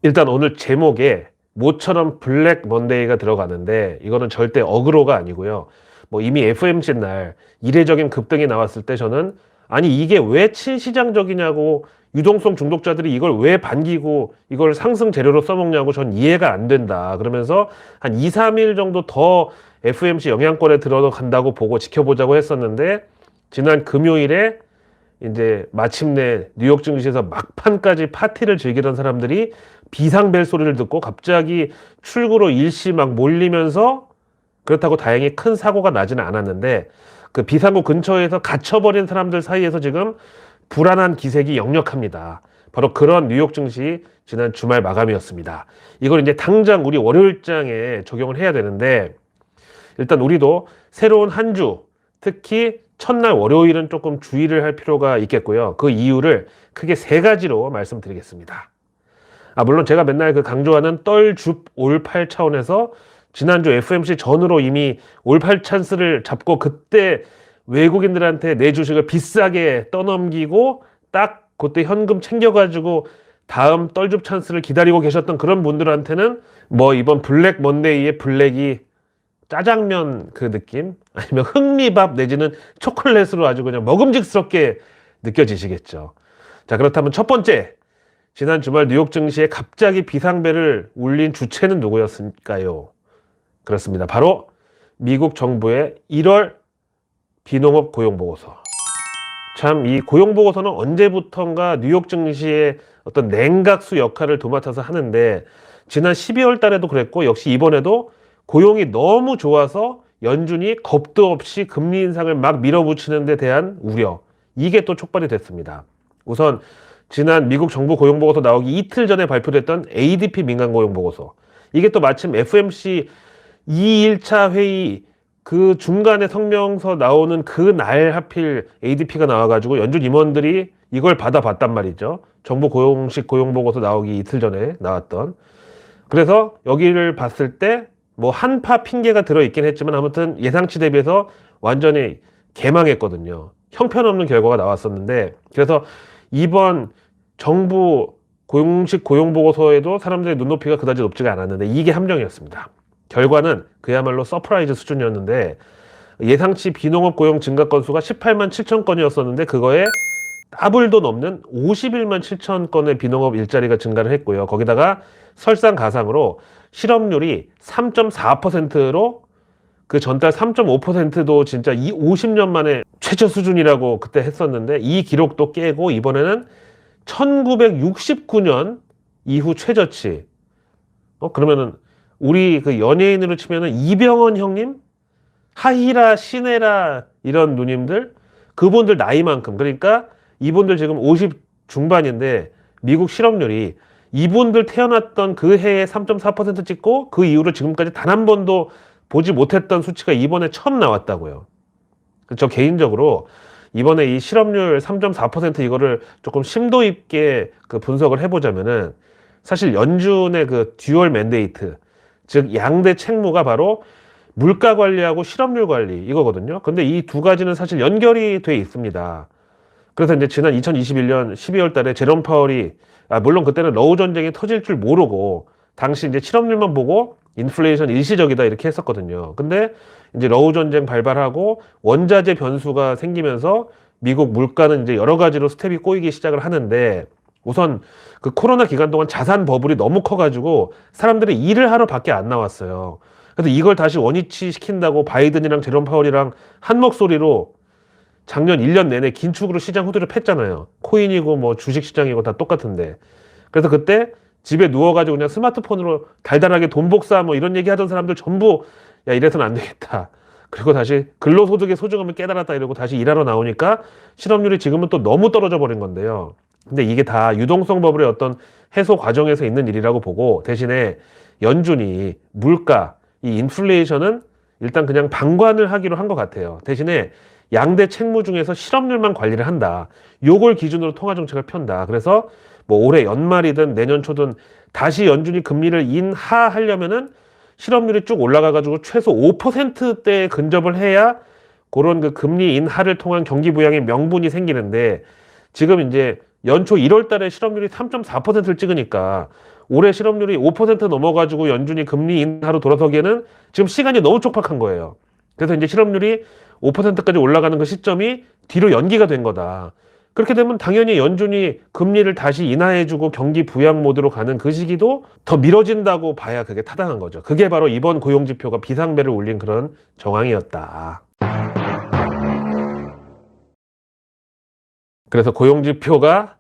일단 오늘 제목에 모처럼 블랙 먼데이가 들어가는데 이거는 절대 어그로가 아니고요. 뭐 이미 FMC 날 이례적인 급등이 나왔을 때 저는 아니 이게 왜 친시장적이냐고, 유동성 중독자들이 이걸 왜 반기고 이걸 상승 재료로 써먹냐고 전 이해가 안 된다. 그러면서 한 2, 3일 정도 더 FMC 영향권에 들어간다고 보고 지켜보자고 했었는데, 지난 금요일에 이제 마침내 뉴욕 증시에서 막판까지 파티를 즐기던 사람들이 비상벨 소리를 듣고 갑자기 출구로 일시 막 몰리면서, 그렇다고 다행히 큰 사고가 나지는 않았는데 그 비상구 근처에서 갇혀버린 사람들 사이에서 지금 불안한 기색이 역력합니다. 바로 그런 뉴욕 증시 지난 주말 마감이었습니다. 이걸 이제 당장 우리 월요일장에 적용을 해야 되는데, 일단 우리도 새로운 한 주, 특히 첫날 월요일은 조금 주의를 할 필요가 있겠고요. 그 이유를 크게 세 가지로 말씀드리겠습니다. 물론 제가 맨날 그 강조하는 떨줍 올팔 차원에서 지난주 FMC 전으로 이미 올팔 찬스를 잡고 그때 외국인들한테 내 주식을 비싸게 떠넘기고 딱 그때 현금 챙겨가지고 다음 떨줍 찬스를 기다리고 계셨던 그런 분들한테는 뭐 이번 블랙 먼데이의 블랙이 짜장면 그 느낌? 아니면 흑미밥 내지는 초콜릿으로 아주 그냥 먹음직스럽게 느껴지시겠죠. 자, 그렇다면 첫 번째, 지난 주말 뉴욕 증시에 갑자기 비상벨을 울린 주체는 누구였을까요? 그렇습니다. 바로 미국 정부의 1월 비농업 고용보고서. 참, 이 고용보고서는 언제부턴가 뉴욕 증시의 어떤 냉각수 역할을 도맡아서 하는데, 지난 12월 달에도 그랬고 역시 이번에도 고용이 너무 좋아서 연준이 겁도 없이 금리 인상을 막 밀어붙이는 데 대한 우려, 이게 또 촉발이 됐습니다. 우선 지난 미국 정부 고용보고서 나오기 이틀 전에 발표됐던 ADP 민간 고용보고서, 이게 또 마침 FMC 2일차 회의 그 중간에 성명서 나오는 그 날 하필 ADP가 나와가지고 연준 임원들이 이걸 받아봤단 말이죠. 정부 고용식 고용보고서 나오기 이틀 전에 나왔던. 그래서 여기를 봤을 때 뭐 한파 핑계가 들어있긴 했지만 아무튼 예상치 대비해서 완전히 개망했거든요. 형편없는 결과가 나왔었는데, 그래서 이번 정부 공식 고용보고서에도 사람들의 눈높이가 그다지 높지가 않았는데 이게 함정이었습니다. 결과는 그야말로 서프라이즈 수준이었는데, 예상치 비농업 고용 증가 건수가 18만 7천 건이었었는데 그거에 더블도 넘는 51만 7천 건의 비농업 일자리가 증가를 했고요. 거기다가 설상가상으로 실업률이 3.4%로 그 전달 3.5%도 진짜 이 50년 만에 최저 수준이라고 그때 했었는데, 이 기록도 깨고 이번에는 1969년 이후 최저치. 그러면은 우리 그 연예인으로 치면은 이병헌 형님, 하희라, 신혜라 이런 누님들, 그분들 나이만큼, 그러니까 이분들 지금 50 중반인데 미국 실업률이 이분들 태어났던 그 해에 3.4% 찍고 그 이후로 지금까지 단 한 번도 보지 못했던 수치가 이번에 처음 나왔다고요. 저 개인적으로 이번에 이 실업률 3.4% 이거를 조금 심도 있게 그 분석을 해보자면은, 사실 연준의 그 듀얼 맨데이트, 즉 양대 책무가 바로 물가 관리하고 실업률 관리 이거거든요. 근데 이 두 가지는 사실 연결이 돼 있습니다. 그래서 이제 지난 2021년 12월 달에 제롬 파월이, 물론 그때는 러우 전쟁이 터질 줄 모르고 당시 이제 실업률만 보고 인플레이션 일시적이다 이렇게 했었거든요. 근데 이제 러우 전쟁 발발하고 원자재 변수가 생기면서 미국 물가는 이제 여러 가지로 스텝이 꼬이기 시작을 하는데, 우선 그 코로나 기간 동안 자산 버블이 너무 커가지고 사람들이 일을 하러 밖에 안 나왔어요. 그래서 이걸 다시 원위치 시킨다고 바이든이랑 제롬 파월이랑 한 목소리로 작년 1년 내내 긴축으로 시장 후드를 팼잖아요. 코인이고 뭐 주식시장이고 다 똑같은데. 그래서 그때 집에 누워가지고 그냥 스마트폰으로 달달하게 돈 복사 뭐 이런 얘기 하던 사람들 전부 야, 이래서는 안 되겠다. 그리고 다시 근로소득의 소중함을 깨달았다 이러고 다시 일하러 나오니까 실업률이 지금은 또 너무 떨어져 버린 건데요. 근데 이게 다 유동성 버블의 어떤 해소 과정에서 있는 일이라고 보고, 대신에 연준이 물가, 이 인플레이션은 일단 그냥 방관을 하기로 한 것 같아요. 대신에 양대 책무 중에서 실업률만 관리를 한다. 요걸 기준으로 통화정책을 편다. 그래서 뭐 올해 연말이든 내년 초든 다시 연준이 금리를 인하하려면은 실업률이 쭉 올라가가지고 최소 5%대에 근접을 해야 그런 그 금리 인하를 통한 경기 부양의 명분이 생기는데, 지금 이제 연초 1월 달에 실업률이 3.4%를 찍으니까 올해 실업률이 5% 넘어가지고 연준이 금리 인하로 돌아서기에는 지금 시간이 너무 촉박한 거예요. 그래서 이제 실업률이 5%까지 올라가는 그 시점이 뒤로 연기가 된 거다. 그렇게 되면 당연히 연준이 금리를 다시 인하해주고 경기 부양 모드로 가는 그 시기도 더 미뤄진다고 봐야 그게 타당한 거죠. 그게 바로 이번 고용지표가 비상벨을 울린 그런 정황이었다. 그래서 고용지표가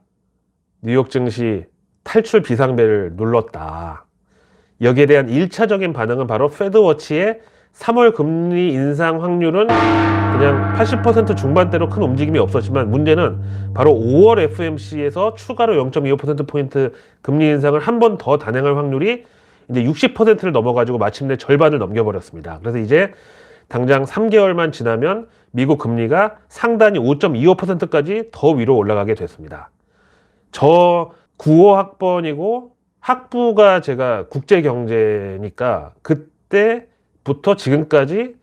뉴욕 증시 탈출 비상벨을 눌렀다. 여기에 대한 1차적인 반응은 바로 패드워치의 3월 금리 인상 확률은 그냥 80% 중반대로 큰 움직임이 없었지만 문제는 바로 5월 FMC에서 추가로 0.25%포인트 금리 인상을 한 번 더 단행할 확률이 이제 60%를 넘어가지고 마침내 절반을 넘겨버렸습니다. 그래서 이제 당장 3개월만 지나면 미국 금리가 상단이 5.25%까지 더 위로 올라가게 됐습니다. 저 9호 학번이고 학부가 제가 국제경제니까 그때부터 지금까지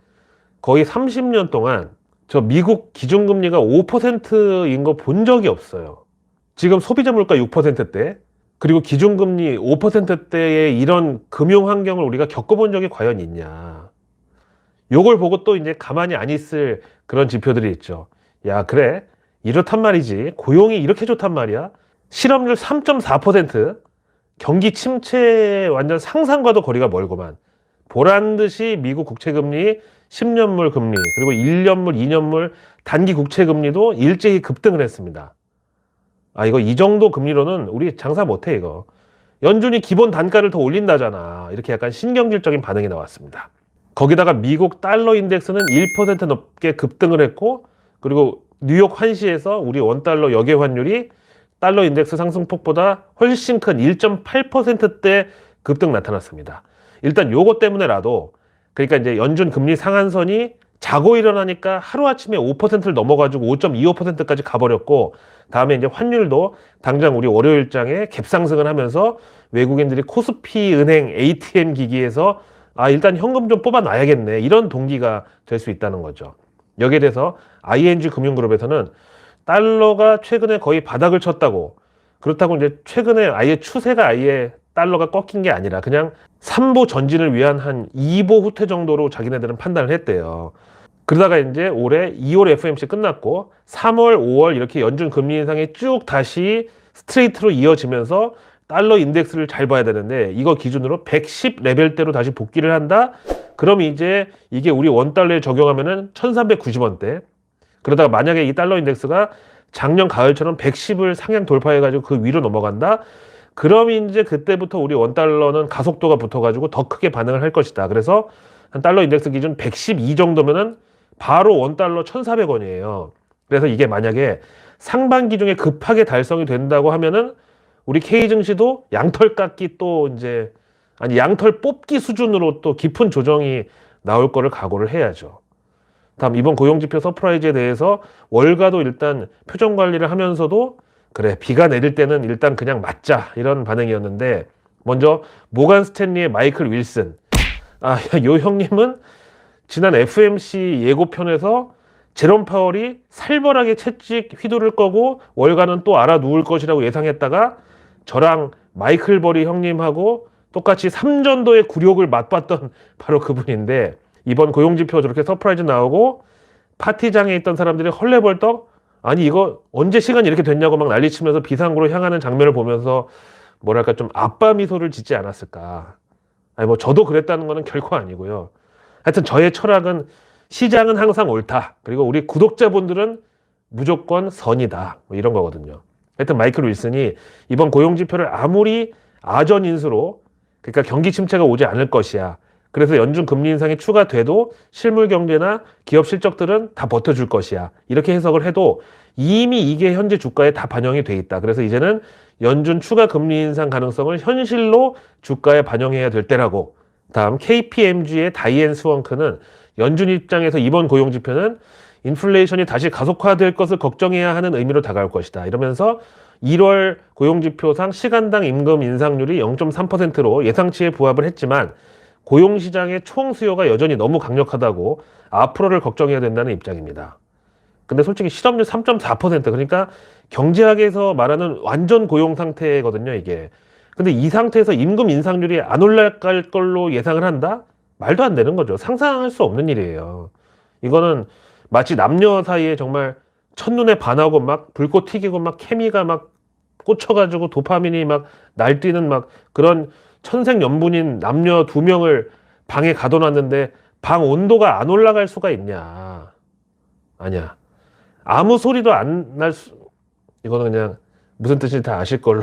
거의 30년 동안 저 미국 기준금리가 5%인 거 본 적이 없어요. 지금 소비자 물가 6%대 그리고 기준금리 5%대의 이런 금융 환경을 우리가 겪어본 적이 과연 있냐. 요걸 보고 또 이제 가만히 안 있을 그런 지표들이 있죠. 야, 그래. 이렇단 말이지. 고용이 이렇게 좋단 말이야. 실업률 3.4%, 경기 침체 완전 상상과도 거리가 멀구만. 보란 듯이 미국 국채금리, 10년물 금리, 그리고 1년물, 2년물 단기 국채금리도 일제히 급등을 했습니다. 아, 이거 이 정도 금리로는 우리 장사 못해, 이거. 연준이 기본 단가를 더 올린다잖아. 이렇게 약간 신경질적인 반응이 나왔습니다. 거기다가 미국 달러 인덱스는 1% 넘게 급등을 했고, 그리고 뉴욕 환시에서 우리 원달러 역외 환율이 달러 인덱스 상승폭보다 훨씬 큰 1.8%대 급등 나타났습니다. 일단 요거 때문에라도, 그러니까 이제 연준 금리 상한선이 자고 일어나니까 하루아침에 5%를 넘어가지고 5.25%까지 가버렸고, 다음에 이제 환율도 당장 우리 월요일장에 갭상승을 하면서 외국인들이 코스피 은행 ATM 기기에서 아, 일단 현금 좀 뽑아놔야겠네. 이런 동기가 될 수 있다는 거죠. 여기에 대해서 ING 금융그룹에서는 달러가 최근에 거의 바닥을 쳤다고, 그렇다고 이제 최근에 아예 추세가 아예 달러가 꺾인 게 아니라 그냥 3보 전진을 위한 한 2보 후퇴 정도로 자기네들은 판단을 했대요. 그러다가 이제 올해 2월 FMC 끝났고 3월, 5월 이렇게 연준 금리 인상이 쭉 다시 스트레이트로 이어지면서 달러 인덱스를 잘 봐야 되는데 이거 기준으로 110 레벨대로 다시 복귀를 한다? 그럼 이제 이게 우리 원달러에 적용하면은 1390원대. 그러다가 만약에 이 달러 인덱스가 작년 가을처럼 110을 상향 돌파해가지고 그 위로 넘어간다? 그럼 이제 그때부터 우리 원달러는 가속도가 붙어가지고 더 크게 반응을 할 것이다. 그래서 한 달러 인덱스 기준 112 정도면은 바로 원달러 1400원이에요. 그래서 이게 만약에 상반기 중에 급하게 달성이 된다고 하면은 우리 K증시도 양털 깎기 또 이제 아니 양털 뽑기 수준으로 또 깊은 조정이 나올 거를 각오를 해야죠. 다음 이번 고용지표 서프라이즈에 대해서 월가도 일단 표정 관리를 하면서도 그래 비가 내릴 때는 일단 그냥 맞자 이런 반응이었는데 먼저 모간 스탠리의 마이클 윌슨 요 형님은 지난 FMC 예고편에서 제롬 파월이 살벌하게 채찍 휘두를 거고 월가는 또 알아 누울 것이라고 예상했다가 저랑 마이클 버리 형님하고 똑같이 3전도의 굴욕을 맛봤던 바로 그분인데 이번 고용지표 저렇게 서프라이즈 나오고 파티장에 있던 사람들이 헐레벌떡 아니 이거 언제 시간이 이렇게 됐냐고 막 난리치면서 비상구로 향하는 장면을 보면서 뭐랄까 좀 아빠 미소를 짓지 않았을까. 아니 뭐 저도 그랬다는 거는 결코 아니고요. 하여튼 저의 철학은 시장은 항상 옳다. 그리고 우리 구독자분들은 무조건 선이다. 뭐 이런 거거든요. 하여튼 마이클 윌슨이 이번 고용지표를 아무리 아전인수로 그러니까 경기 침체가 오지 않을 것이야. 그래서 연준 금리 인상이 추가돼도 실물 경제나 기업 실적들은 다 버텨줄 것이야. 이렇게 해석을 해도 이미 이게 현재 주가에 다 반영이 돼 있다. 그래서 이제는 연준 추가 금리 인상 가능성을 현실로 주가에 반영해야 될 때라고. 다음 KPMG의 다이앤 스원크는 연준 입장에서 이번 고용지표는 인플레이션이 다시 가속화될 것을 걱정해야 하는 의미로 다가올 것이다. 이러면서 1월 고용지표상 시간당 임금 인상률이 0.3%로 예상치에 부합을 했지만 고용시장의 총 수요가 여전히 너무 강력하다고 앞으로를 걱정해야 된다는 입장입니다. 근데 솔직히 실업률 3.4% 그러니까 경제학에서 말하는 완전 고용 상태거든요, 이게. 근데 이 상태에서 임금 인상률이 안 올라갈 걸로 예상을 한다? 말도 안 되는 거죠. 상상할 수 없는 일이에요. 이거는 마치 남녀 사이에 정말 첫눈에 반하고 막 불꽃 튀기고 막 케미가 막 꽂혀가지고 도파민이 막 날뛰는 막 그런 천생연분인 남녀 두 명을 방에 가둬놨는데 방 온도가 안 올라갈 수가 있냐. 아니야. 아무 소리도 안 날 수, 이거는 그냥 무슨 뜻인지 다 아실 걸로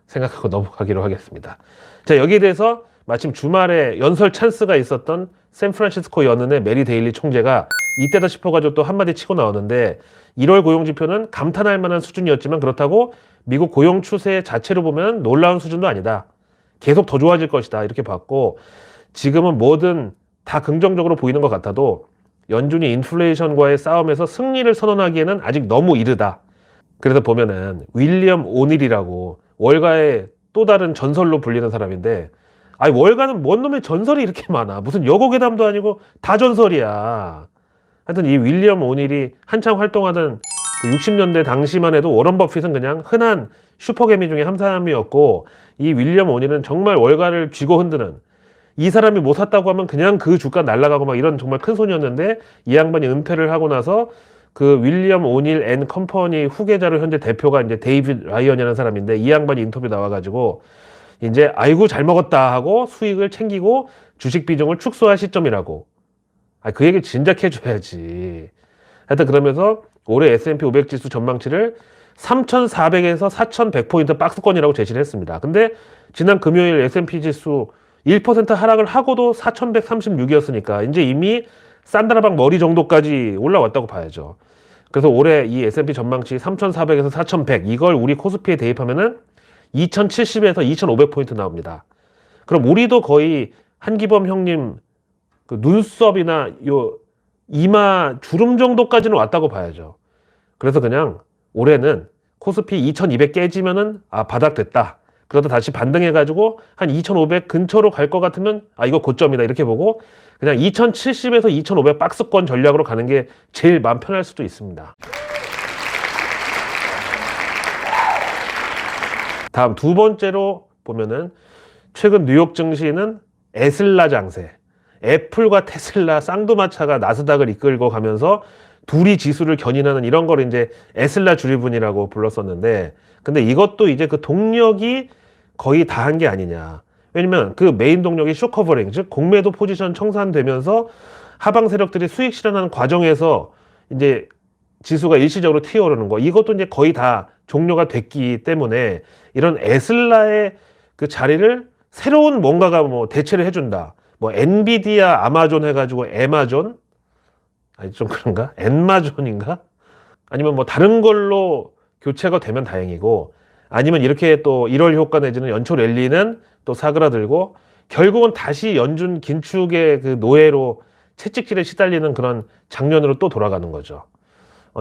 생각하고 넘어가기로 하겠습니다. 자, 여기에 대해서 마침 주말에 연설 찬스가 있었던 샌프란시스코 연은의 메리 데일리 총재가 이때다 싶어가지고 또 한마디 치고 나오는데 1월 고용 지표는 감탄할 만한 수준이었지만 그렇다고 미국 고용 추세 자체로 보면 놀라운 수준도 아니다. 계속 더 좋아질 것이다. 이렇게 봤고 지금은 뭐든 다 긍정적으로 보이는 것 같아도 연준이 인플레이션과의 싸움에서 승리를 선언하기에는 아직 너무 이르다. 그래서 보면은 윌리엄 오닐이라고 월가의 또 다른 전설로 불리는 사람인데 아니 월가는 뭔 놈의 전설이 이렇게 많아. 무슨 여고괴담도 아니고 다 전설이야. 하여튼 이 윌리엄 오닐이 한창 활동하던 그 60년대 당시만 해도 워런 버핏은 그냥 흔한 슈퍼개미 중에 한 사람이었고 이 윌리엄 오닐은 정말 월가를 쥐고 흔드는 이 사람이 못 샀다고 하면 그냥 그 주가 날아가고 막 이런 정말 큰 손이었는데 이 양반이 은퇴를 하고 나서 그 윌리엄 오닐 앤 컴퍼니 후계자로 현재 대표가 이제 데이비드 라이언이라는 사람인데 이 양반이 인터뷰 나와가지고 이제 아이고 잘 먹었다 하고 수익을 챙기고 주식 비중을 축소할 시점이라고. 그 얘기 진작 해줘야지. 하여튼 그러면서 올해 S&P 500 지수 전망치를 3,400에서 4,100포인트 박스권이라고 제시를 했습니다. 근데 지난 금요일 S&P 지수 1% 하락을 하고도 4,136이었으니까 이제 이미 산다라박 머리 정도까지 올라왔다고 봐야죠. 그래서 올해 이 S&P 전망치 3,400에서 4,100 이걸 우리 코스피에 대입하면은 2,070에서 2,500포인트 나옵니다. 그럼 우리도 거의 한기범 형님 그 눈썹이나 요 이마 주름 정도까지는 왔다고 봐야죠. 그래서 그냥 올해는 코스피 2,200 깨지면은 바닥 됐다. 그러다 다시 반등해가지고 한 2,500 근처로 갈 것 같으면 이거 고점이다 이렇게 보고 그냥 2,070에서 2,500 박스권 전략으로 가는 게 제일 마음 편할 수도 있습니다. 다음 두 번째로 보면은 최근 뉴욕 증시는 에슬라 장세. 애플과 테슬라 쌍두마차가 나스닥을 이끌고 가면서 둘이 지수를 견인하는 이런 걸 이제 에슬라 주리분이라고 불렀었는데 근데 이것도 이제 그 동력이 거의 다 한 게 아니냐. 왜냐면 그 메인 동력이 쇼커버링, 즉 공매도 포지션 청산되면서 하방 세력들이 수익 실현하는 과정에서 이제 지수가 일시적으로 튀어오르는 거. 이것도 이제 거의 다 종료가 됐기 때문에 이런 에슬라의 그 자리를 새로운 뭔가가 뭐 대체를 해준다. 뭐 엔비디아, 아마존 해가지고 에마존? 아니 좀 그런가? 엔마존인가? 아니면 뭐 다른 걸로 교체가 되면 다행이고 아니면 이렇게 또 1월 효과 내지는 연초 랠리는 또 사그라들고 결국은 다시 연준 긴축의 그 노예로 채찍질에 시달리는 그런 장면으로 또 돌아가는 거죠.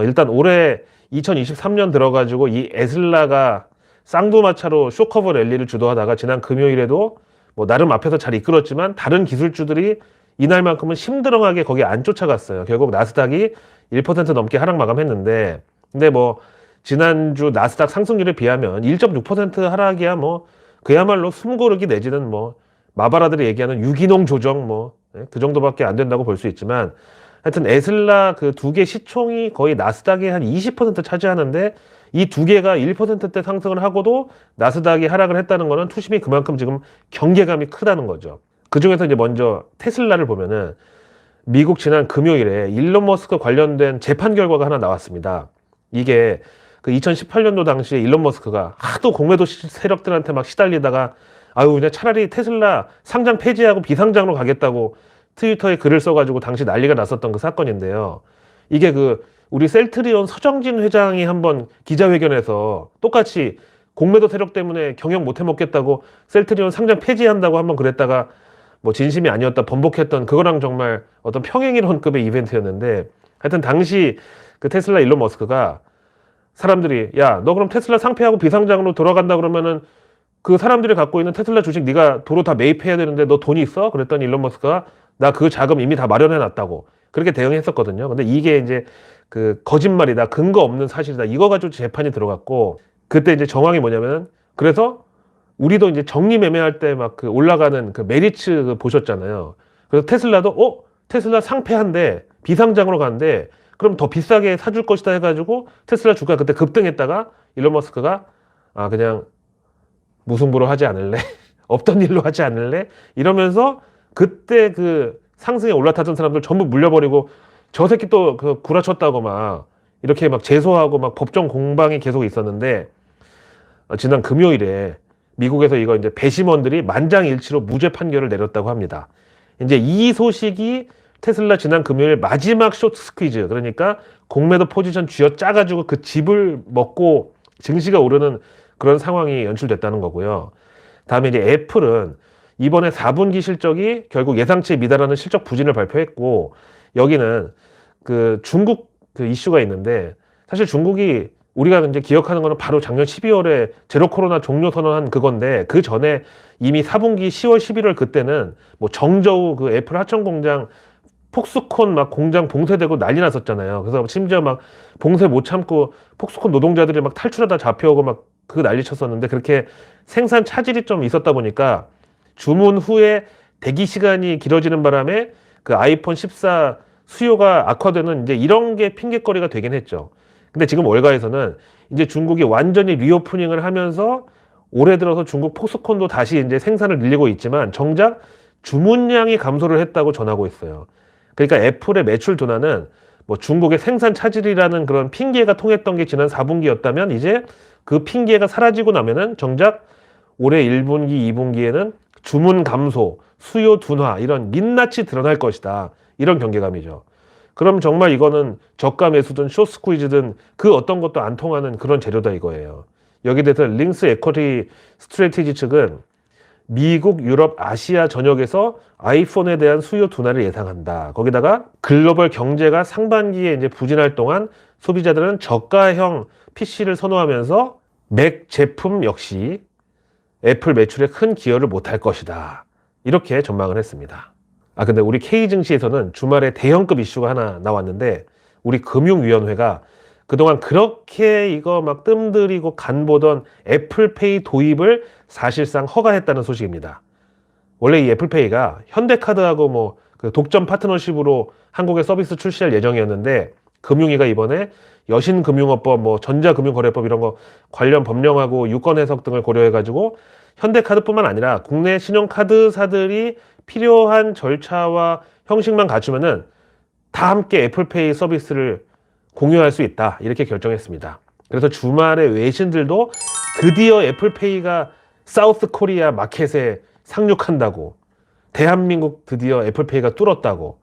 일단 올해 2023년 들어가지고 이 에슬라가 쌍두마차로 쇼커버 랠리를 주도하다가 지난 금요일에도 뭐 나름 앞에서 잘 이끌었지만 다른 기술주들이 이날만큼은 심드렁하게 거기 안 쫓아갔어요. 결국 나스닥이 1% 넘게 하락 마감했는데 근데 뭐 지난주 나스닥 상승률에 비하면 1.6% 하락이야 뭐 그야말로 숨고르기 내지는 뭐 마바라들이 얘기하는 유기농 조정 뭐 그 정도밖에 안 된다고 볼 수 있지만 하여튼 에슬라 그 두 개 시총이 거의 나스닥의 한 20% 차지하는데 이 두 개가 1%대 상승을 하고도 나스닥이 하락을 했다는 거는 투심이 그만큼 지금 경계감이 크다는 거죠. 그 중에서 이제 먼저 테슬라를 보면은 미국 지난 금요일에 일론 머스크 관련된 재판 결과가 하나 나왔습니다. 이게 그 2018년도 당시에 일론 머스크가 하도 공매도 세력들한테 막 시달리다가 그냥 차라리 테슬라 상장 폐지하고 비상장으로 가겠다고 트위터에 글을 써가지고 당시 난리가 났었던 그 사건인데요. 이게 그 우리 셀트리온 서정진 회장이 한번 기자회견에서 똑같이 공매도 세력 때문에 경영 못 해먹겠다고 셀트리온 상장 폐지한다고 한번 그랬다가 뭐 진심이 아니었다 번복했던 그거랑 정말 어떤 평행이론급의 이벤트였는데 하여튼 당시 그 테슬라 일론 머스크가 사람들이 야, 너 그럼 테슬라 상폐하고 비상장으로 돌아간다 그러면은 그 사람들이 갖고 있는 테슬라 주식 네가 도로 다 매입해야 되는데 너 돈 있어? 그랬더니 일론 머스크가 나 그 자금 이미 다 마련해 놨다고 그렇게 대응했었거든요. 근데 이게 이제 그 거짓말이다, 근거 없는 사실이다 이거 가지고 재판이 들어갔고 그때 이제 정황이 뭐냐면 그래서 우리도 이제 정리매매할 때 막 그 올라가는 그 메리츠 그 보셨잖아요. 그래서 테슬라도 테슬라 상폐한데 비상장으로 가는데 그럼 더 비싸게 사줄 것이다 해가지고 테슬라 주가 그때 급등했다가 일론 머스크가 그냥 무승부로 하지 않을래? 없던 일로 하지 않을래? 이러면서 그때 그 상승에 올라탔던 사람들 전부 물려버리고 저 새끼 또 그 구라쳤다고 막 이렇게 막 제소하고 막 법정 공방이 계속 있었는데 지난 금요일에 미국에서 이거 이제 배심원들이 만장일치로 무죄 판결을 내렸다고 합니다. 이제 이 소식이 테슬라 지난 금요일 마지막 쇼트 스퀴즈, 그러니까 공매도 포지션 쥐어 짜가지고 그 집을 먹고 증시가 오르는 그런 상황이 연출됐다는 거고요. 다음에 이제 애플은 이번에 4분기 실적이 결국 예상치에 미달하는 실적 부진을 발표했고, 여기는 그 중국 그 이슈가 있는데, 사실 중국이 우리가 이제 기억하는 거는 바로 작년 12월에 제로 코로나 종료 선언한 그건데, 그 전에 이미 4분기 10월, 11월 그때는 뭐 정저우 그 애플 하청 공장 폭스콘 막 공장 봉쇄되고 난리 났었잖아요. 그래서 심지어 막 봉쇄 못 참고 폭스콘 노동자들이 막 탈출하다 잡혀오고 막 그 난리 쳤었는데, 그렇게 생산 차질이 좀 있었다 보니까 주문 후에 대기 시간이 길어지는 바람에 그 아이폰 14 수요가 악화되는 이제 이런 게 핑계거리가 되긴 했죠. 근데 지금 월가에서는 이제 중국이 완전히 리오프닝을 하면서 올해 들어서 중국 폭스콘도 다시 이제 생산을 늘리고 있지만 정작 주문량이 감소를 했다고 전하고 있어요. 그러니까 애플의 매출 둔화는 뭐 중국의 생산 차질이라는 그런 핑계가 통했던 게 지난 4분기였다면 이제 그 핑계가 사라지고 나면은 정작 올해 1분기, 2분기에는 주문 감소, 수요 둔화 이런 민낯이 드러날 것이다. 이런 경계감이죠. 그럼 정말 이거는 저가 매수든 숏스퀴즈든 그 어떤 것도 안 통하는 그런 재료다 이거예요. 여기에 대해서 링스 에쿼티 스트래티지 측은 미국, 유럽, 아시아 전역에서 아이폰에 대한 수요 둔화를 예상한다. 거기다가 글로벌 경제가 상반기에 이제 부진할 동안 소비자들은 저가형 PC를 선호하면서 맥 제품 역시 애플 매출에 큰 기여를 못할 것이다. 이렇게 전망을 했습니다. 근데 우리 K증시에서는 주말에 대형급 이슈가 하나 나왔는데, 우리 금융위원회가 그동안 그렇게 이거 막 뜸들이고 간보던 애플페이 도입을 사실상 허가했다는 소식입니다. 원래 이 애플페이가 현대카드하고 뭐 그 독점 파트너십으로 한국에 서비스 출시할 예정이었는데, 금융위가 이번에 여신금융업법, 뭐 전자금융거래법 이런 거 관련 법령하고 유권 해석 등을 고려해가지고 현대카드뿐만 아니라 국내 신용카드사들이 필요한 절차와 형식만 갖추면은 다 함께 애플페이 서비스를 공유할 수 있다. 이렇게 결정했습니다. 그래서 주말에 외신들도 드디어 애플페이가 사우스 코리아 마켓에 상륙한다고, 대한민국 드디어 애플페이가 뚫었다고,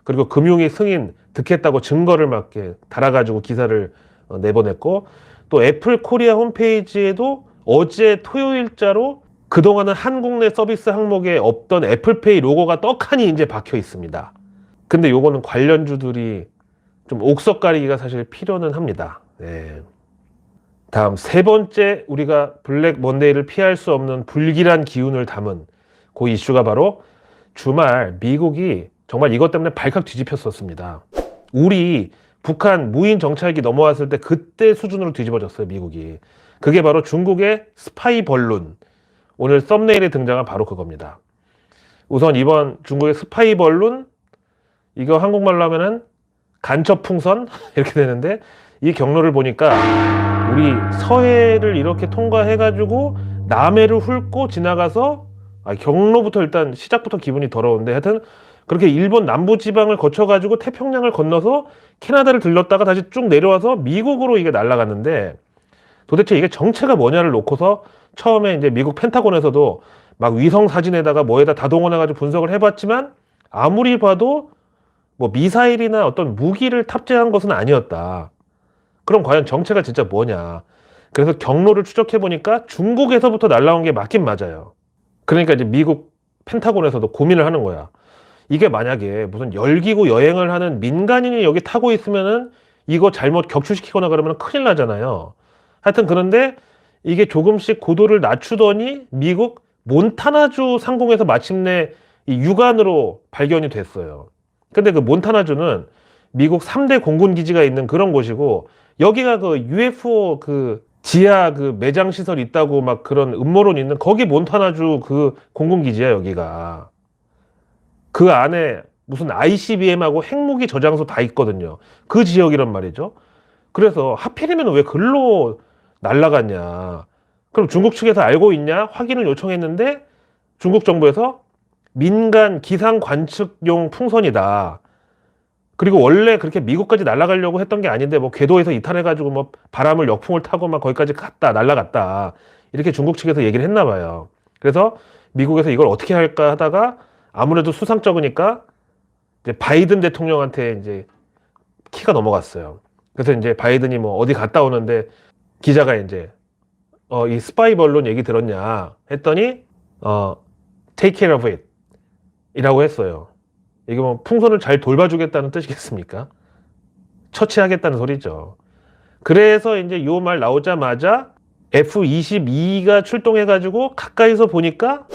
그리고 금융위 승인 득했다고 증거를 막 이렇게 달아가지고 기사를 내보냈고, 또 애플 코리아 홈페이지에도 어제 토요일자로 그동안은 한국 내 서비스 항목에 없던 애플페이 로고가 떡하니 이제 박혀 있습니다. 근데 요거는 관련주들이 좀 옥석 가리기가 사실 필요는 합니다. 네. 다음 세 번째, 우리가 블랙 먼데이를 피할 수 없는 불길한 기운을 담은 그 이슈가 바로 주말 미국이 정말 이것 때문에 발칵 뒤집혔었습니다. 우리 북한 무인 정찰기 넘어왔을 때 그때 수준으로 뒤집어졌어요, 미국이. 그게 바로 중국의 스파이 벌룬. 오늘 썸네일에 등장한 바로 그겁니다. 우선 이번 중국의 스파이 벌룬, 이거 한국말로 하면은 간첩 풍선 이렇게 되는데, 이 경로를 보니까 우리 서해를 이렇게 통과해가지고 남해를 훑고 지나가서, 경로부터 일단 시작부터 기분이 더러운데, 하여튼 그렇게 일본 남부지방을 거쳐가지고 태평양을 건너서 캐나다를 들렀다가 다시 쭉 내려와서 미국으로 이게 날아갔는데, 도대체 이게 정체가 뭐냐를 놓고서 처음에 이제 미국 펜타곤에서도 막 위성 사진에다가 뭐에다 다 동원해가지고 분석을 해봤지만 아무리 봐도 뭐 미사일이나 어떤 무기를 탑재한 것은 아니었다. 그럼 과연 정체가 진짜 뭐냐. 그래서 경로를 추적해보니까 중국에서부터 날라온 게 맞긴 맞아요. 그러니까 이제 미국 펜타곤에서도 고민을 하는 거야. 이게 만약에 무슨 열기구 여행을 하는 민간인이 여기 타고 있으면은 이거 잘못 격추시키거나 그러면 큰일 나잖아요. 하여튼 그런데 이게 조금씩 고도를 낮추더니 미국 몬타나주 상공에서 마침내 이 육안으로 발견이 됐어요. 근데 그 몬타나주는 미국 3대 공군 기지가 있는 그런 곳이고, 여기가 그 UFO 그 지하 그 매장 시설 있다고 막 그런 음모론 있는 거기 몬타나주 그 공군기지야 여기가. 그 안에 무슨 ICBM하고 핵무기 저장소 다 있거든요. 그 지역이란 말이죠. 그래서 하필이면 왜 글로 날아갔냐. 그럼 중국 측에서 알고 있냐? 확인을 요청했는데 중국 정부에서 민간 기상 관측용 풍선이다. 그리고 원래 그렇게 미국까지 날아가려고 했던 게 아닌데 뭐 궤도에서 이탈해가지고 뭐 바람을 역풍을 타고 막 거기까지 갔다 날아갔다. 이렇게 중국 측에서 얘기를 했나 봐요. 그래서 미국에서 이걸 어떻게 할까 하다가 아무래도 수상쩍으니까 이제 바이든 대통령한테 이제 키가 넘어갔어요. 그래서 이제 바이든이 뭐 어디 갔다 오는데 기자가 이제 이 스파이 언론 얘기 들었냐 했더니 take care of it 이라고 했어요. 이게 뭐 풍선을 잘 돌봐주겠다는 뜻이겠습니까? 처치하겠다는 소리죠. 그래서 이제 요 말 나오자마자 F-22가 출동해가지고 가까이서 보니까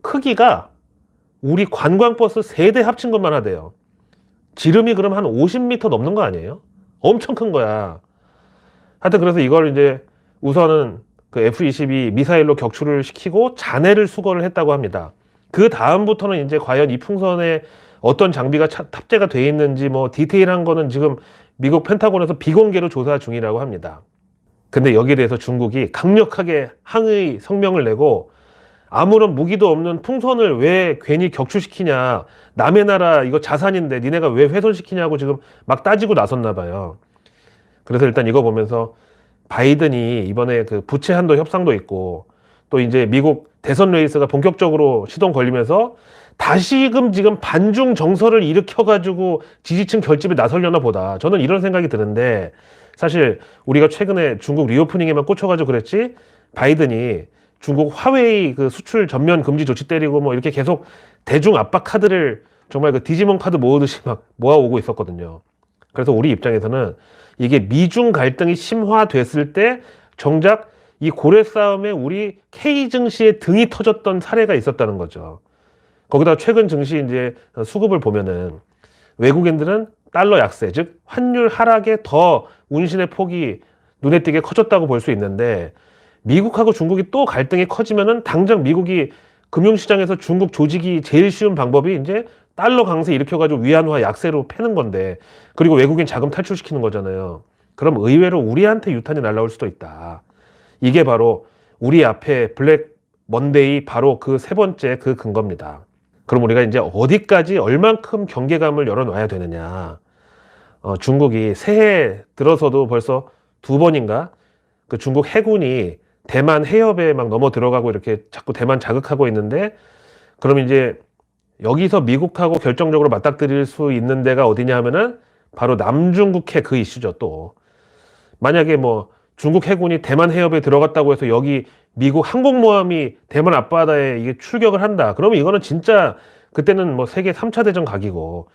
크기가 우리 관광버스 3대 합친 것만 하대요. 지름이 그럼 한 50m 넘는 거 아니에요? 엄청 큰 거야. 하여튼 그래서 이걸 이제 우선은 그 F-22 미사일로 격추를 시키고 잔해를 수거를 했다고 합니다. 그 다음부터는 이제 과연 이 풍선에 어떤 장비가 탑재가 되어 있는지 뭐 디테일한 거는 지금 미국 펜타곤에서 비공개로 조사 중이라고 합니다. 근데 여기에 대해서 중국이 강력하게 항의 성명을 내고 아무런 무기도 없는 풍선을 왜 괜히 격추시키냐. 남의 나라 이거 자산인데 니네가 왜 훼손시키냐고 지금 막 따지고 나섰나 봐요. 그래서 일단 이거 보면서 바이든이 이번에 그 부채 한도 협상도 있고 또 이제 미국 대선 레이스가 본격적으로 시동 걸리면서 다시금 지금 반중 정서를 일으켜가지고 지지층 결집에 나서려나 보다. 저는 이런 생각이 드는데 사실 우리가 최근에 중국 리오프닝에만 꽂혀가지고 그랬지 바이든이 중국 화웨이 그 수출 전면 금지 조치 때리고 뭐 이렇게 계속 대중 압박 카드를 정말 그 디지몬 카드 모으듯이 막 모아오고 있었거든요. 그래서 우리 입장에서는 이게 미중 갈등이 심화됐을 때 정작 이 고래 싸움에 우리 K 증시의 등이 터졌던 사례가 있었다는 거죠. 거기다 최근 증시 이제 수급을 보면은 외국인들은 달러 약세, 즉 환율 하락에 더 운신의 폭이 눈에 띄게 커졌다고 볼 수 있는데 미국하고 중국이 또 갈등이 커지면은 당장 미국이 금융시장에서 중국 조직이 제일 쉬운 방법이 이제 달러 강세 일으켜가지고 위안화 약세로 패는 건데 그리고 외국인 자금 탈출시키는 거잖아요. 그럼 의외로 우리한테 유탄이 날라올 수도 있다. 이게 바로 우리 앞에 블랙 먼데이 바로 그 세 번째 그 근거입니다. 그럼 우리가 이제 어디까지 얼만큼 경계감을 열어놔야 되느냐. 중국이 새해 들어서도 벌써 2번인가 그 중국 해군이 대만 해협에 막 넘어 들어가고 이렇게 자꾸 대만 자극하고 있는데 그럼 이제 여기서 미국하고 결정적으로 맞닥뜨릴 수 있는 데가 어디냐 하면은 바로 남중국해 그 이슈죠 또. 만약에 뭐 중국 해군이 대만 해협에 들어갔다고 해서 여기 미국 항공모함이 대만 앞바다에 이게 출격을 한다. 그러면 이거는 진짜 그때는 뭐 세계 3차 대전 각이고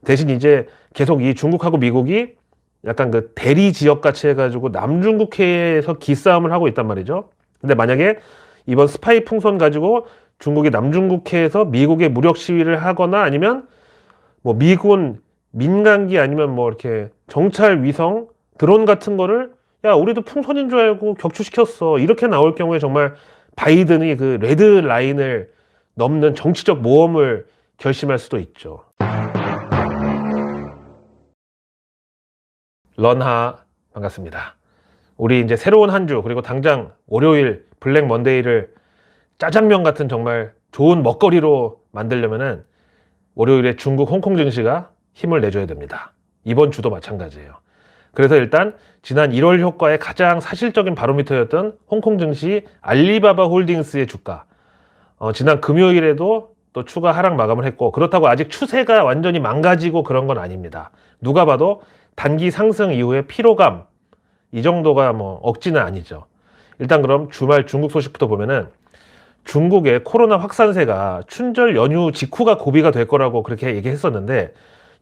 대신 이제 계속 이 중국하고 미국이 약간 그 대리 지역 같이 해가지고 남중국해에서 기싸움을 하고 있단 말이죠. 근데 만약에 이번 스파이 풍선 가지고 중국이 남중국해에서 미국의 무력 시위를 하거나 아니면 뭐 미군 민간기 아니면 뭐 이렇게 정찰 위성 드론 같은 거를 야 우리도 풍선인 줄 알고 격추시켰어 이렇게 나올 경우에 정말 바이든이 그 레드 라인을 넘는 정치적 모험을 결심할 수도 있죠. 런하 반갑습니다. 우리 이제 새로운 한 주 그리고 당장 월요일 블랙 먼데이를 짜장면 같은 정말 좋은 먹거리로 만들려면은 월요일에 중국 홍콩 증시가 힘을 내줘야 됩니다. 이번 주도 마찬가지예요. 그래서 일단 지난 1월 효과의 가장 사실적인 바로미터였던 홍콩 증시 알리바바 홀딩스의 주가 지난 금요일에도 또 추가 하락 마감을 했고 그렇다고 아직 추세가 완전히 망가지고 그런 건 아닙니다. 누가 봐도 단기 상승 이후의 피로감 이 정도가 뭐 억지는 아니죠. 일단 그럼 주말 중국 소식부터 보면은 중국의 코로나 확산세가 춘절 연휴 직후가 고비가 될 거라고 그렇게 얘기했었는데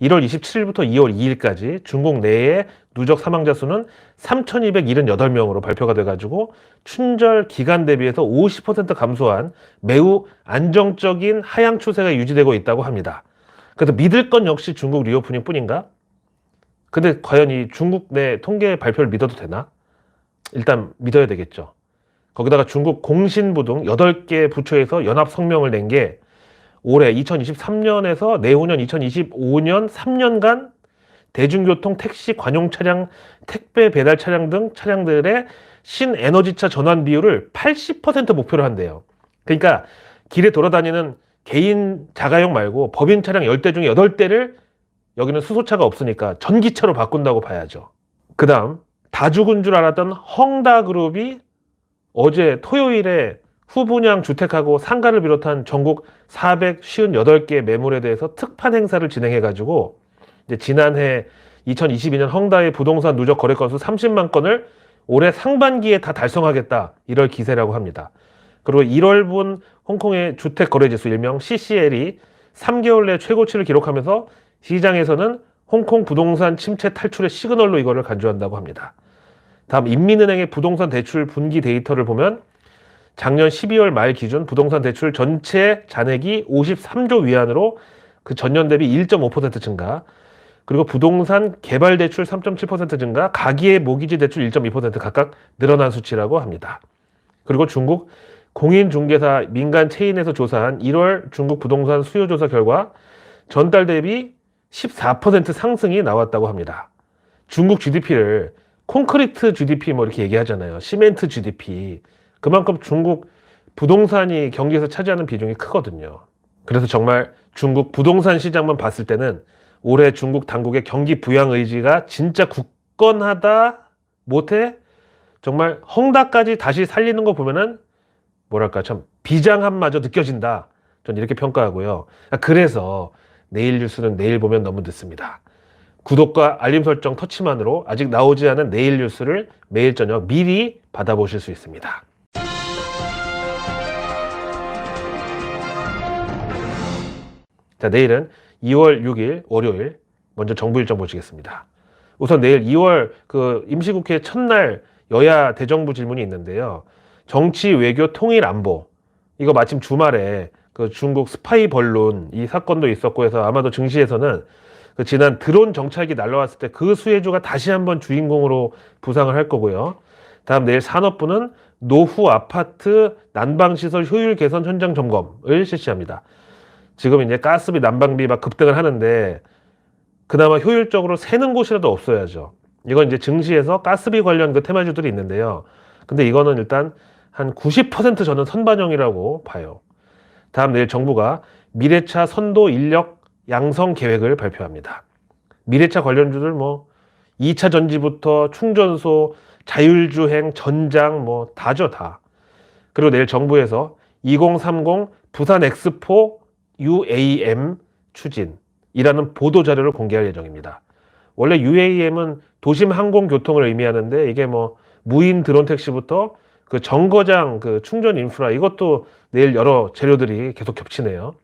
1월 27일부터 2월 2일까지 중국 내의 누적 사망자 수는 3,278명으로 발표가 돼가지고 춘절 기간 대비해서 50% 감소한 매우 안정적인 하향 추세가 유지되고 있다고 합니다. 그래서 믿을 건 역시 중국 리오프닝 뿐인가? 근데 과연 이 중국 내 통계 발표를 믿어도 되나? 일단 믿어야 되겠죠. 거기다가 중국 공신부등 8개 부처에서 연합 성명을 낸 게 올해 2023년에서 내후년 2025년 3년간 대중교통, 택시, 관용 차량, 택배 배달 차량 등 차량들의 신에너지차 전환 비율을 80% 목표로 한대요. 그러니까 길에 돌아다니는 개인 자가용 말고 법인 차량 10대 중에 8대를 여기는 수소차가 없으니까 전기차로 바꾼다고 봐야죠. 그 다음 다 죽은 줄 알았던 헝다그룹이 어제 토요일에 후분양 주택하고 상가를 비롯한 전국 458개 매물에 대해서 특판 행사를 진행해가지고 이제 지난해 2022년 헝다의 부동산 누적 거래 건수 30만 건을 올해 상반기에 다 달성하겠다, 이럴 기세라고 합니다. 그리고 1월분 홍콩의 주택 거래 지수 일명 CCL이 3개월 내 최고치를 기록하면서 시장에서는 홍콩 부동산 침체 탈출의 시그널로 이거를 간주한다고 합니다. 다음 인민은행의 부동산 대출 분기 데이터를 보면 작년 12월 말 기준 부동산 대출 전체 잔액이 53조 위안으로 그 전년 대비 1.5% 증가, 그리고 부동산 개발 대출 3.7% 증가, 가계의 모기지 대출 1.2% 각각 늘어난 수치라고 합니다. 그리고 중국 공인중개사 민간 체인에서 조사한 1월 중국 부동산 수요 조사 결과 전달 대비 14% 상승이 나왔다고 합니다. 중국 GDP를 콘크리트 GDP 뭐 이렇게 얘기하잖아요. 시멘트 GDP. 그만큼 중국 부동산이 경기에서 차지하는 비중이 크거든요. 그래서 정말 중국 부동산 시장만 봤을 때는 올해 중국 당국의 경기 부양 의지가 진짜 굳건하다 못해 정말 헝다까지 다시 살리는 거 보면은 뭐랄까 참 비장함마저 느껴진다. 전 이렇게 평가하고요. 그래서 내일 뉴스는 내일 보면 너무 늦습니다. 구독과 알림 설정 터치만으로 아직 나오지 않은 내일 뉴스를 매일 저녁 미리 받아보실 수 있습니다. 자, 내일은 2월 6일 월요일, 먼저 정부 일정 보시겠습니다. 우선 내일 2월 그 임시국회 첫날 여야 대정부 질문이 있는데요. 정치, 외교, 통일, 안보. 이거 마침 주말에 그 중국 스파이 벌룬 이 사건도 있었고 해서 아마도 증시에서는 그 지난 드론 정찰기 날라왔을 때 그 수혜주가 다시 한번 주인공으로 부상을 할 거고요. 다음 내일 산업부는 노후 아파트 난방시설 효율 개선 현장 점검을 실시합니다. 지금 이제 가스비, 난방비 막 급등을 하는데 그나마 효율적으로 새는 곳이라도 없어야죠. 이건 이제 증시에서 가스비 관련 그 테마주들이 있는데요. 근데 이거는 일단 한 90% 저는 선반영이라고 봐요. 다음 내일 정부가 미래차 선도 인력 양성 계획을 발표합니다. 미래차 관련주들 뭐 2차 전지부터 충전소, 자율주행, 전장 뭐 다죠, 다. 그리고 내일 정부에서 2030 부산 엑스포 UAM 추진이라는 보도자료를 공개할 예정입니다. 원래 UAM은 도심 항공교통을 의미하는데 이게 뭐 무인 드론 택시부터 그 정거장, 그 충전 인프라, 이것도 내일 여러 재료들이 계속 겹치네요.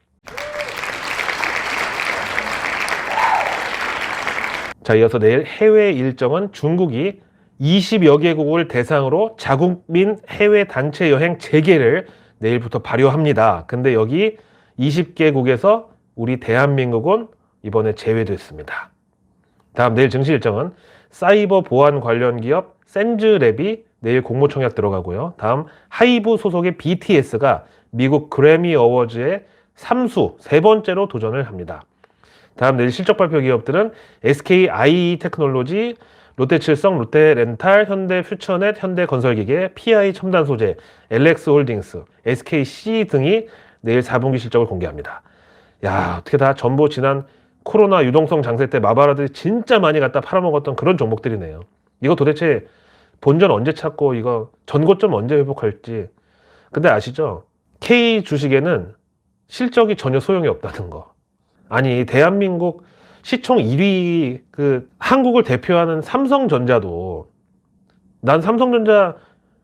자, 이어서 내일 해외 일정은 중국이 20여 개국을 대상으로 자국민 해외 단체 여행 재개를 내일부터 발효합니다. 근데 여기 20개국에서 우리 대한민국은 이번에 제외됐습니다. 다음 내일 증시 일정은 사이버 보안 관련 기업 센즈랩이 내일 공모청약 들어가고요. 다음 하이브 소속의 BTS가 미국 그래미 어워즈의 3수 세 번째로 도전을 합니다. 다음 내일 실적 발표 기업들은 SKIE 테크놀로지, 롯데칠성, 롯데렌탈, 현대퓨처넷, 현대건설기계, PI 첨단소재, LX홀딩스, SKC 등이 내일 4분기 실적을 공개합니다. 야, 어떻게 다 전부 지난 코로나 유동성 장세 때 마바라들이 진짜 많이 갖다 팔아먹었던 그런 종목들이네요. 이거 도대체 본전 언제 찾고 이거 전고점 언제 회복할지. 근데 아시죠? K 주식에는 실적이 전혀 소용이 없다는 거. 아니, 대한민국 시총 1위 그 한국을 대표하는 삼성전자도 난 삼성전자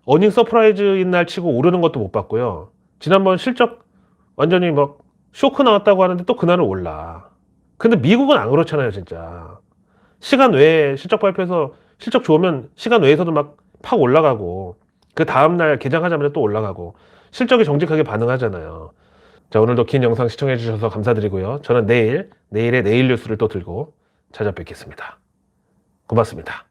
어닝 서프라이즈인 날 치고 오르는 것도 못 봤고요. 지난번 실적 완전히 막 쇼크 나왔다고 하는데 또 그날은 올라. 근데 미국은 안 그렇잖아요, 진짜. 시간 외에 실적 발표해서 실적 좋으면 시간 외에서도 막 팍 올라가고 그 다음날 개장하자마자 또 올라가고 실적이 정직하게 반응하잖아요. 자, 오늘도 긴 영상 시청해 주셔서 감사드리고요. 저는 내일의 내일 뉴스를 또 들고 찾아뵙겠습니다. 고맙습니다.